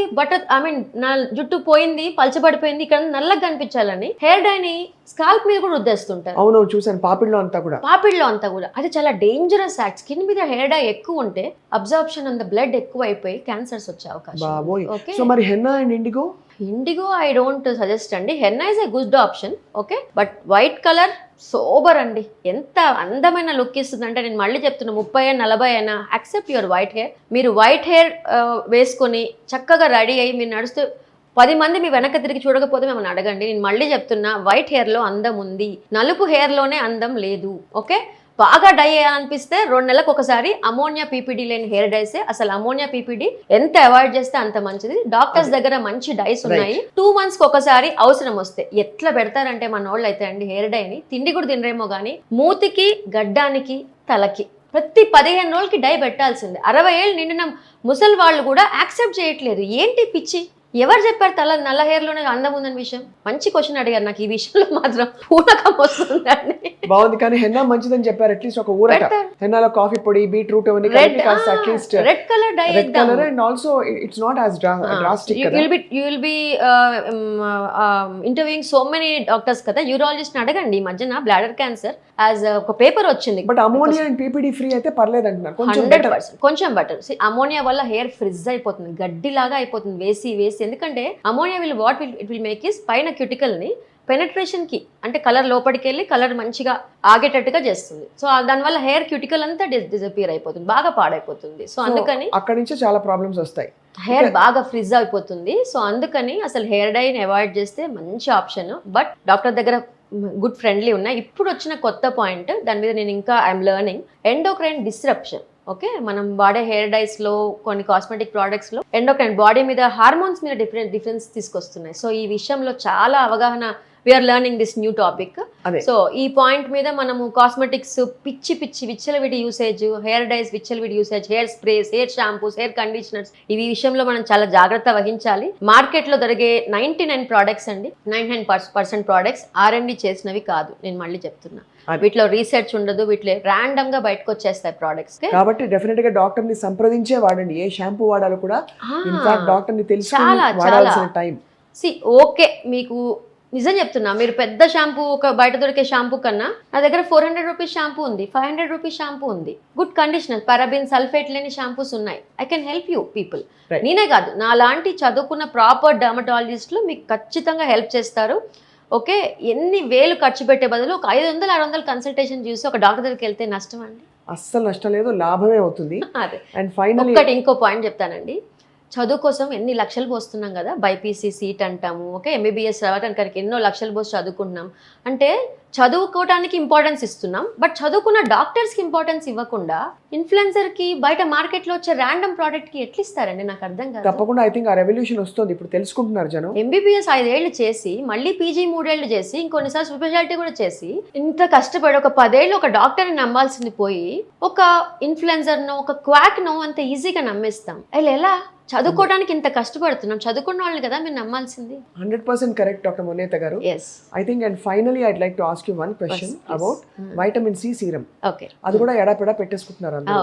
నా జుట్టు పోయింది, పలచబడిపోయింది, ఇక్కడ నల్లగా కనిపించాలని హెయిర్ డైని స్కాల్ప్ మీద కూడా రుద్దేస్తుంటారు. అవును, చూసాను పాపిడ్లో అంతా కూడా. అది చాలా డేంజరస్ యాక్ట్. స్కిన్ మీద హెయిర్ డై ఎక్కువ ఉంటే అబ్జార్ప్షన్ ఆన్ ద బ్లడ్ ఎక్కువ అయిపోయి క్యాన్సర్స్ వచ్చే అవకాశం. సో మరి henna and indigo I don't suggest అండి. Henna is a good option. Okay, but white colour sober అండి, ఎంత అందమైన లుక్ ఇస్తుంది అంటే, నేను మళ్ళీ చెప్తున్నా, 30-40 అయినా యాక్సెప్ట్ యువర్ వైట్ హెయిర్. మీరు వైట్ హెయిర్ వేసుకొని చక్కగా రెడీ అయ్యి మీరు నడుస్తూ 10 మంది మీ వెనక తిరిగి చూడకపోతే మిమ్మల్ని అడగండి. నేను మళ్ళీ చెప్తున్నా, వైట్ హెయిర్లో అందం ఉంది, నలుపు హెయిర్లోనే అందం లేదు. ఓకే, బాగా డై అనిపిస్తే 2 నెలలకు ఒకసారి అమోనియా పీపీడీ లేని హెయిర్ డైసే. అసలు అమోనియా పీపీడీ ఎంత అవాయిడ్ చేస్తే అంత మంచిది. డాక్టర్స్ దగ్గర మంచి డైస్ ఉన్నాయి. 2 months ఒకసారి అవసరం వస్తే ఎట్లా పెడతారంటే మన వాళ్ళు అయితే అండి హెయిర్ డైని తిండి కూడా తినరేమో కానీ మూతికి, గడ్డానికి, తలకి ప్రతి 15 రోజులకి డై పెట్టాల్సిందే. 60 ఏళ్ళు నిండిన ముసలి వాళ్ళు కూడా యాక్సెప్ట్ చేయట్లేదు. ఏంటి పిచ్చి? ఎవరు చెప్పారు నల్ల హెయిర్ లోనే అందం ఉందని విషయం? మంచి క్వశ్చన్ అడిగారు నాకు. ఈ విషయంలో మాత్రం పూనకం వస్తుందండి. బాగుంది, కానీ హెన్నా మంచిదని చెప్పారు. అట్లీస్ట్ ఒక ఊరట హెన్నాలో కాఫీ పొడి, బీట్రూట్ అవన్నీ కలిపి కాస్త at least red colour dye red colour, and also it's not as drastic కదా. You will be interviewing so many doctors కదా. యూరాలజిస్ట్ అడగండి. ఈ మధ్యన బ్లాడర్ క్యాన్సర్ యాజ్ ఒక పేపర్ వచ్చింది. But ammonia and PPD free అయితే పర్లేదు అంటున్నారు. కొంచెం 100% కొంచెం బెటర్. అమోనియా వల్ల హెయిర్ ఫ్రిజ్ అయిపోతుంది, గడ్డి లాగా అయిపోతుంది వేసి వేసి. ఎందుకంటే ammonia it will make is పైన క్యూటికల్ ని పెనట్రేషన్ కి, అంటే కలర్ లోపలికి వెళ్ళి కలర్ మంచిగా ఆగేటట్టుగా చేస్తుంది. సో దానివల్ల హెయిర్ క్యూటికల్ అంతా డిజపియర్ అయిపోతుంది, బాగా పాడైపోతుంది. సో అందుకని అక్కడి నుంచి చాలా ప్రాబ్లమ్స్ వస్తాయి, హెయిర్ బాగా ఫ్రిజ్ అయిపోతుంది. సో అందుకని అసలు హెయిర్ డైని అవాయిడ్ చేస్తే మంచి ఆప్షన్. బట్ డాక్టర్ దగ్గర గుడ్ ఫ్రెండ్లీ ఉన్నాయి. ఇప్పుడు వచ్చిన కొత్త పాయింట్, దాని మీద నేను ఇంకా I'm learning, endocrine disruption. Okay, మనం వాడే హెయిర్ డైస్ లో, కొన్ని కాస్మెటిక్ ప్రోడక్ట్స్ లో ఎండోక్రైన్, బాడీ మీద హార్మోన్స్ మీద డిఫరెన్స్ తీసుకొస్తున్నాయి. సో ఈ విషయంలో చాలా అవగాహన, we're learning this new topic. So ఈ పాయింట్ మీద మనము కాస్మెటిక్స్ పిచ్చి విచ్చలవిడి యూసేజ్, హెయిర్ డైస్ విచ్చలవిడి usage, hair sprays, hair shampoos, hair conditioners, ఈ విషయంలో మనం చాలా జాగ్రత్త వహించాలి. మార్కెట్ లో దొరికే 99 ప్రోడక్ట్స్ అండి, 99% ప్రోడక్ట్స్ R&D చేసినవి కాదు. నేను మళ్ళీ చెప్తున్నా, వీటిలో రీసెర్చ్ ఉండదు, వీటిలో ర్యాండమ్ గా బయటకు వచ్చేస్తాయి ప్రోడక్ట్స్. కాబట్టి డెఫినెట్ గా డాక్టర్ ని సంప్రదించే వాడండి. ఏ షాంపూ వాడాలో కూడా ఇన్ఫాక్ట్ డాక్టర్ ని తెలుసుకొని వాడాల్సిన టైం. ఓకే, మీకు నిజం చెప్తున్నా, మీరు పెద్ద షాంపూ, ఒక బయట దొరికే షాంపూ కన్నా నా దగ్గర 400 రూపీస్ షాంపూ ఉంది, 500 రూపీస్ షాంపూ ఉంది, గుడ్ కండిషనర్, పారాబిన్, సల్ఫేట్ లేని షాంపూస్ ఉన్నాయి. I can help you people. నేనే కాదు, నా లాంటి చదువుకున్న ప్రాపర్ డర్మటాలజిస్టులు మీకు ఖచ్చితంగా హెల్ప్ చేస్తారు. ఓకే, ఎన్ని వేలు ఖర్చు పెట్టే బదులు ఒక 500-600 కన్సల్టేషన్ చూసి ఒక డాక్టర్ దగ్గరికి వెళ్తే నష్టం అండి? అస్సలు నష్టం లేదు, లాభమే అవుతుంది. అదే. అండ్ ఫైనల్లీ ఇంకో పాయింట్ చెప్తానండి. చదువు కోసం ఎన్ని లక్షలు పోస్తున్నాం కదా, బైపీసీ సీట్ అంటాము, ఓకే, ఎంబీబీఎస్ రావడానికి ఎన్నో లక్షలు పోసి చదువుకుంటున్నాం. అంటే చదువుకోవడానికి ఇంపార్టెన్స్ ఇస్తున్నాం, బట్ చదువుకున్న డాక్టర్స్కి ఇంపార్టెన్స్ ఇవ్వకుండా ఇన్ఫ్లుయెన్సర్కి, బయట మార్కెట్లో వచ్చే ర్యాండమ్ ప్రోడక్ట్కి ఎట్లా ఇస్తారండి? నాకు అర్థం కాదు. తప్పకుండా ఐ థింక్ ఆ రెవల్యూషన్ వస్తుంది, ఇప్పుడు తెలుసుకుంటున్నారు జనం. ఎంబీబీఎస్ 5 ఏళ్ళు చేసి, మళ్ళీ పీజీ 3 ఏళ్ళు చేసి, ఇంకొన్నిసార్లు స్పెషాలిటీ కూడా చేసి, ఇంత కష్టపడి ఒక 10 ఏళ్ళు ఒక డాక్టర్ని నమ్మాల్సింది పోయి ఒక ఇన్ఫ్లుయెన్సర్నో, ఒక క్వాక్నో అంత ఈజీగా నమ్మేస్తాం. ఎలా? చదువుకోవడానికి ఇంత కష్టపడుతున్నాం, చదువుకున్న వాళ్ళని కదా మీరు నమ్మాల్సింది. 100% కరెక్ట్ డాక్టర్ మొనేత గారు. I think and finally I'd like to ask you one question about vitamin C serum. Okay, అది కూడా ఎడాపెడా పెట్టేసుకుంటున్నారు అందరూ.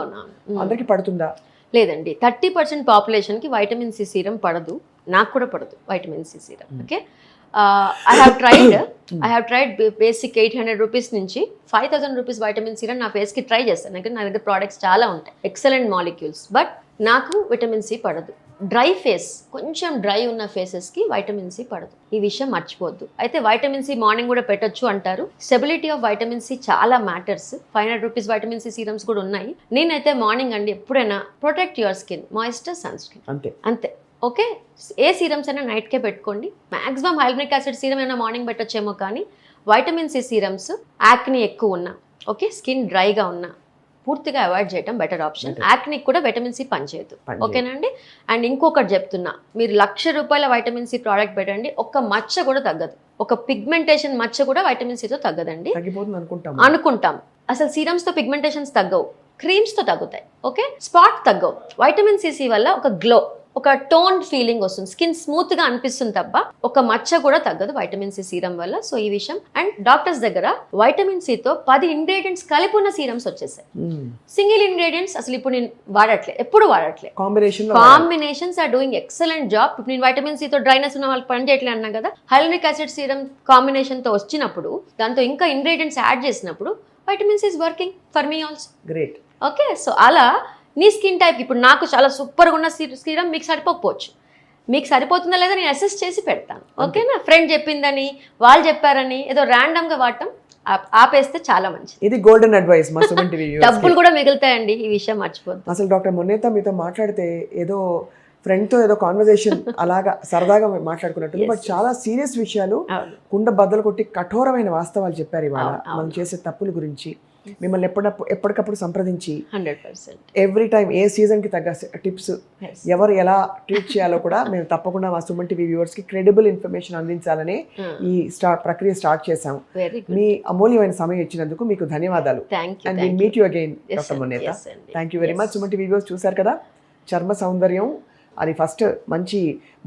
అందరికి పడుతుందా? లేదండి, 30% పాపులేషన్ కి వైటమిన్ సి సీరం పడదు. నాకు కూడా పడదు vitamin C serum. Okay, I have tried basic 800 rupees నుంచి 5000 రూపీస్ వైటమిన్ సీరం నా ఫేస్కి ట్రై చేస్తాను. నా దగ్గర ప్రోడక్ట్స్ చాలా ఉంటాయి, ఎక్సలెంట్ మాలిక్యూల్స్, బట్ నాకు విటమిన్ సి పడదు. డ్రై ఫేస్, కొంచెం డ్రై ఉన్న ఫేసెస్కి వైటమిన్ సి పడదు. ఈ విషయం మర్చిపోద్దు. అయితే వైటమిన్ సి మార్నింగ్ కూడా పెట్టొచ్చు అంటారు. స్టెబిలిటీ ఆఫ్ వైటమిన్ సి చాలా matters. 500 rupees vitamin C serums కూడా ఉన్నాయి. నేనైతే మార్నింగ్ అండి ఎప్పుడైనా protect your skin, moisture, sunscreen, అంతే. ఓకే, ఏ సీరమ్స్ అయినా నైట్కే పెట్టుకోండి. మాక్సిమం హైల్మిక్ యాసిడ్ సీరం అయినా మార్నింగ్ పెట్టొచ్చేమో, కానీ వైటమిన్ సి సీరమ్స్ యాక్ని ఎక్కువ ఉన్నా, ఓకే, స్కిన్ డ్రైగా ఉన్నా పూర్తిగా అవాయిడ్ చేయడం బెటర్ ఆప్షన్. యాక్నిక్ కూడా విటమిన్ సి పనిచేయదు. ఓకేనండి. అండ్ ఇంకొకటి చెప్తున్నా, మీరు ₹1,00,000 వైటమిన్ సి ప్రోడక్ట్ పెట్టండి, ఒక్క మచ్చ కూడా తగ్గదు. ఒక పిగ్మెంటేషన్ మచ్చ కూడా వైటమిన్ సితో తగ్గదండి. అనుకుంటాం. అసలు సీరమ్స్ తో పిగ్మెంటేషన్స్ తగ్గవు, క్రీమ్స్ తో తగ్గుతాయి. ఓకే, స్పాట్ తగ్గవు. వైటమిన్ సి వల్ల ఒక గ్లో, ఒక టోన్ ఫీలింగ్ వస్తుంది, స్కిన్ స్మూత్ గా అనిపిస్తుంది తప్ప ఒక మచ్చ కూడా తగ్గదు వైటమిన్ సి సీరం వల్ల. సో ఈ విషయం. అండ్ డాక్టర్స్ దగ్గర వైటమిన్ సితో 10 ఇంగ్రీడియంట్స్ కలిపి ఉన్న సీరమ్స్ వచ్చేసాయి. సింగిల్ ఇంగ్రీడియంట్స్ అసలు ఇప్పుడు నేను ఎప్పుడు వాడట్లే. Combinations are doing excellent job. ఇప్పుడు నేను వైటమిన్ సితో డ్రైనెస్ ఉన్న వాళ్ళు పని చేయట్లేదు అన్నా కదా, హైల్మిక్ యాసిడ్ సీరం కాంబినేషన్ తో వచ్చినప్పుడు, దాంతో ఇంకా ఇంగ్రీడియంట్స్ యాడ్ చేసినప్పుడు vitamin C is working for me also. Great. Okay, so అలా నీ స్కిన్ టైప్, ఇప్పుడు నాకు చాలా సూపర్గా ఉన్న సీరం మీకు సరిపోకపోవచ్చు, మీకు సరిపోతుందా లేదా నేను అసెస్ చేసి పెడతాను. ఓకేనా? ఫ్రెండ్ చెప్పిందని, వాళ్ళు చెప్పారని ఏదో ర్యాండమ్గా వాడటం ఆపేస్తే చాలా మంచిది. ఇది గోల్డెన్ అడ్వైస్ మా సుమన్ టీవీ వ్యూవర్స్. డబ్బులు కూడా మిగులుతాయండి, ఈ విషయం మర్చిపోద్దు. అసలు డాక్టర్ మొనేత మీతో మాట్లాడితే ఏదో ఫ్రెండ్తో ఏదో కాన్వర్జేషన్ అలాగా సరదాగా మాట్లాడుకున్నట్టు, బట్ చాలా సీరియస్ విషయాలు, కుండ బద్దలు కొట్టి కఠోరమైన వాస్తవాలు చెప్పారు ఇవాళ. మనం చేసే తప్పుల గురించి మిమ్మల్ని ఎప్పటికప్పుడు సంప్రదించి 100% ఎవ్రీ టైం ఏ సీజన్కి తగ్గ టిప్స్, ఎవరు ఎలా ట్రీట్ చేయాలో కూడా మేము తప్పకుండా మా సుమన్ టీవీ వ్యూవర్స్కి క్రెడిబుల్ ఇన్ఫర్మేషన్ అందించాలని ఈ ప్రక్రియ స్టార్ట్ చేసాం. మీ అమూల్యమైన సమయం ఇచ్చినందుకు మీకు ధన్యవాదాలు. And will meet you again doctor Monetha. Thank you very much. Suman TV viewers చూసారు కదా, చర్మ సౌందర్యం అది ఫస్ట్ మంచి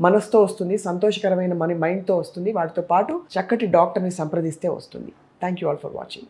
మనసుతో వస్తుంది, సంతోషకరమైన మైండ్తో వస్తుంది. వాటితో పాటు చక్కటి డాక్టర్ని సంప్రదిస్తే వస్తుంది. Thank you all for watching.